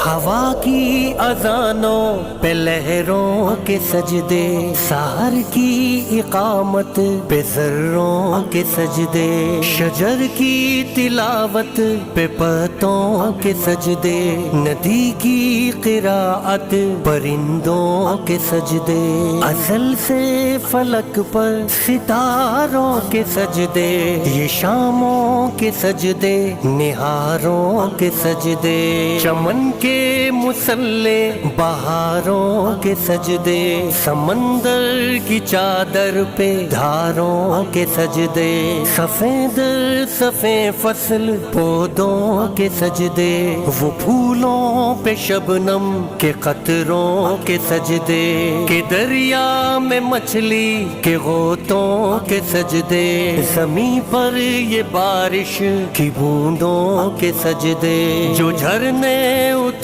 ہوا کی اذانوں پہ لہروں کے سجدے، سحر کی اقامت پہ ذروں کے سجدے، شجر کی تلاوت پہ پتوں کے سجدے، ندی کی قراءت پرندوں کے سجدے، ازل سے فلک پر ستاروں کے سجدے، یہ شاموں کے سجدے نہاروں کے سجدے، چمن کے مسلح بہاروں کے سجدے، سمندر کی چادر پہ دھاروں کے سجدے، سفید سفید فصل پودوں کے سجدے، وہ پھولوں پہ شبنم کے قطروں کے سجدے، کہ دریا میں مچھلی کے غوطوں کے سجدے، زمین پر یہ بارش کی بوندوں کے سجدے، جو جھرنے